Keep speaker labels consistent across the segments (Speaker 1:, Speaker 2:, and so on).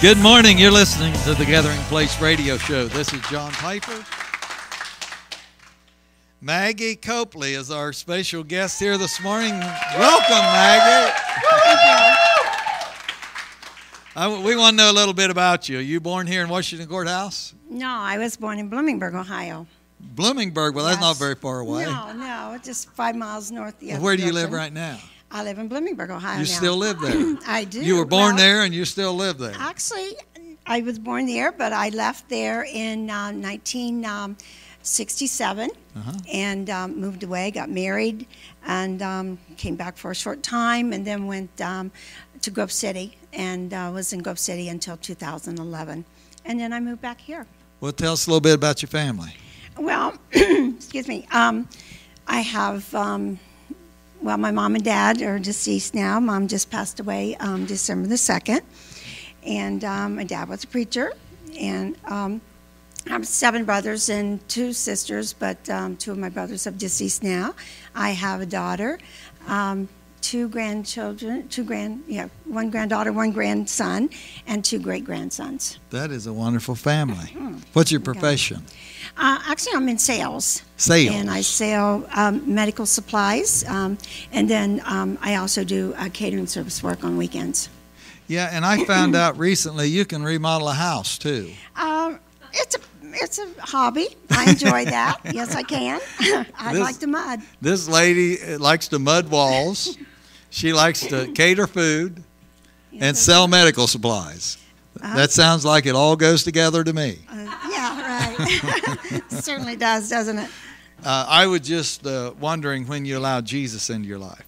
Speaker 1: Good morning. You're listening to the Gathering Place Radio Show. This is John Piper. Maggie Copley is our special guest here this morning. Welcome, Maggie. We want to know a little bit about you. You born here in Washington Courthouse?
Speaker 2: No, I was born in Bloomingburg, Ohio.
Speaker 1: Bloomingburg? Well, that's
Speaker 2: Yes.
Speaker 1: not very far away.
Speaker 2: No, just 5 miles north.
Speaker 1: Well, where do you live right now?
Speaker 2: I live in Bloomingburg, Ohio now.
Speaker 1: You still live there?
Speaker 2: I do.
Speaker 1: You were born there and you still live there?
Speaker 2: Actually, I was born there, but I left there in 1967 and moved away, got married, and came back for a short time, and then went to Grove City, and was in Grove City until 2011. And then I moved back here.
Speaker 1: Well, tell us a little bit about your family.
Speaker 2: Well, excuse me. I have... Well, my mom and dad are deceased now. Mom just passed away December the 2nd. And my dad was a preacher. And I have 7 brothers and 2 sisters, but 2 of my brothers have deceased now. I have a daughter, 2 grandchildren, 1 granddaughter, 1 grandson, and 2 great-grandsons.
Speaker 1: That is a wonderful family. What's your profession?
Speaker 2: Actually, I'm in sales.
Speaker 1: Sales.
Speaker 2: And I sell medical supplies, and then I also do catering service work on weekends.
Speaker 1: Yeah, and I found out recently you can remodel a house, too.
Speaker 2: It's a hobby. I enjoy that. Yes, I can. I like to mud.
Speaker 1: This lady likes to mud walls. She likes to cater food and sell medical supplies. That sounds like it all goes together to me.
Speaker 2: Yeah, right. Certainly does, doesn't it?
Speaker 1: I was just wondering when you allowed Jesus into your life.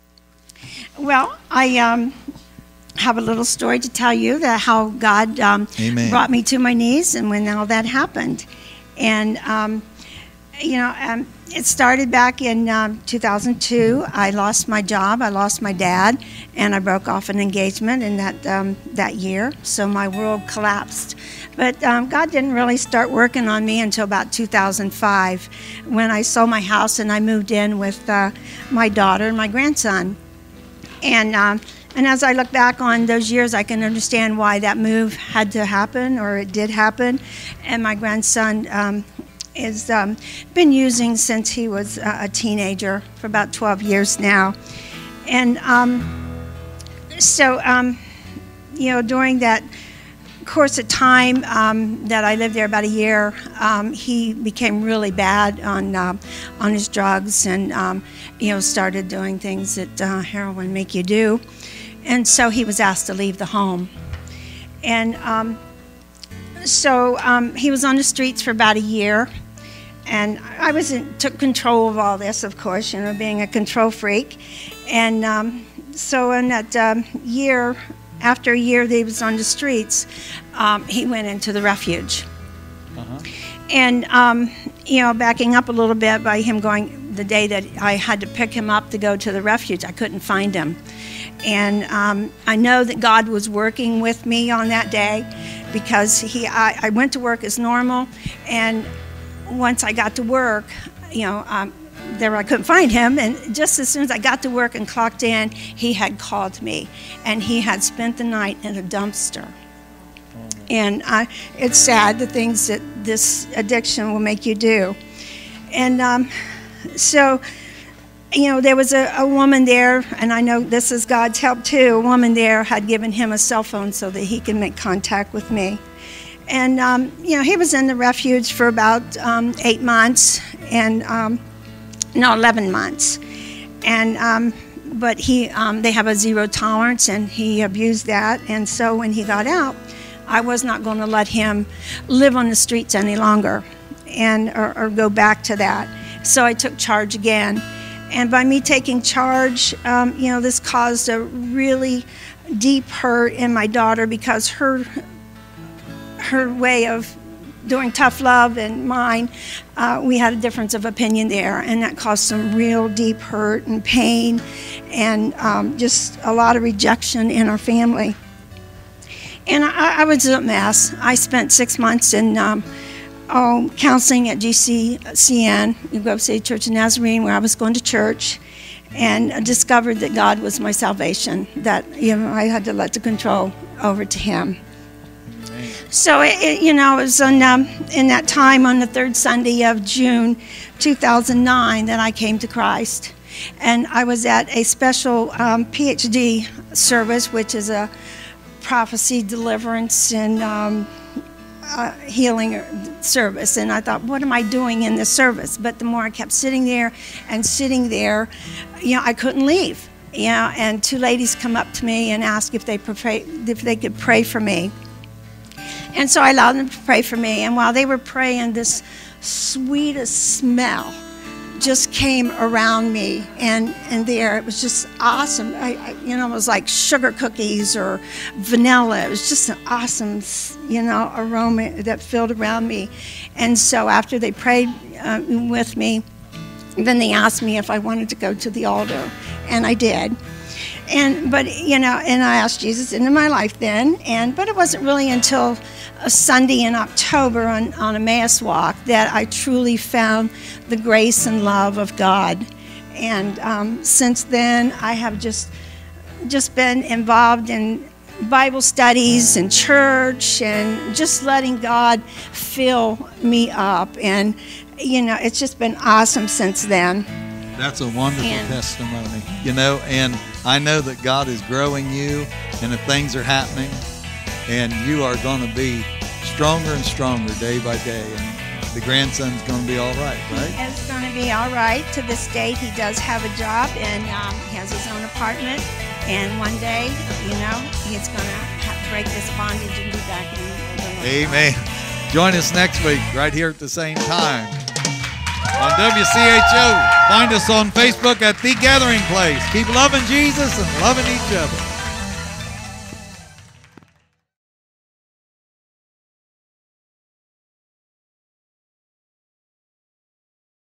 Speaker 2: Well, I have a little story to tell you that how God brought me to my knees and when all that happened. And, it started back in 2002. I lost my job. I lost my dad, and I broke off an engagement in that year. So my world collapsed. But God didn't really start working on me until about 2005, when I sold my house and I moved in with my daughter and my grandson. And as I look back on those years, I can understand why that move had to happen, or it did happen. And my grandson has been using since he was a teenager for about 12 years now. And during that course of time that I lived there, about a year, he became really bad on his drugs, and started doing things that heroin make you do. And so he was asked to leave the home. And he was on the streets for about a year. And I took control of all this, of course, being a control freak. And so in that year, after a year that he was on the streets, he went into the refuge. And, backing up a little bit by him going, the day that I had to pick him up to go to the refuge, I couldn't find him. And I know that God was working with me on that day, because I went to work as normal, and once I got to work, there I couldn't find him, and just as soon as I got to work and clocked in, he had called me, and he had spent the night in a dumpster. And it's sad, the things that this addiction will make you do. And there was a woman there, and I know this is God's help too. A woman there had given him a cell phone so that he can make contact with me. And, he was in the refuge for about 8 months, and 11 months. And, but they have a 0 tolerance, and he abused that. And so when he got out, I was not going to let him live on the streets any longer or go back to that. So I took charge again. And by me taking charge, this caused a really deep hurt in my daughter, because her way of doing tough love and mine, we had a difference of opinion there, and that caused some real deep hurt and pain, and just a lot of rejection in our family. And I was a mess. I spent 6 months in counseling at GCCN, Grove City Church of Nazarene, where I was going to church, and discovered that God was my salvation, that I had to let the control over to Him. So, it was in that time on the third Sunday of June 2009 that I came to Christ. And I was at a special PhD service, which is a prophecy, deliverance, and healing service. And I thought, what am I doing in this service? But the more I kept sitting there, I couldn't leave. And two ladies come up to me and asked if they could pray for me. And so I allowed them to pray for me. And while they were praying, this sweetest smell just came around me and there. It was just awesome. It was like sugar cookies or vanilla. It was just an awesome, aroma that filled around me. And so after they prayed with me, then they asked me if I wanted to go to the altar, and I did. And I asked Jesus into my life then, but it wasn't really until a Sunday in October on a Mass walk that I truly found the grace and love of God. And since then, I have just been involved in Bible studies and church and just letting God fill me up. And, it's just been awesome since then.
Speaker 1: That's a wonderful testimony, and I know that God is growing you, and if things are happening, and you are going to be stronger and stronger day by day, and the grandson's going to be all right, right?
Speaker 2: It's going to be all right. To this date, he does have a job, and he has his own apartment, and one day, he's going to break this bondage and be back in the world.
Speaker 1: Amen. Join us next week, right here at the same time on WCHO. Find us on Facebook at The Gathering Place. Keep loving Jesus and loving each other.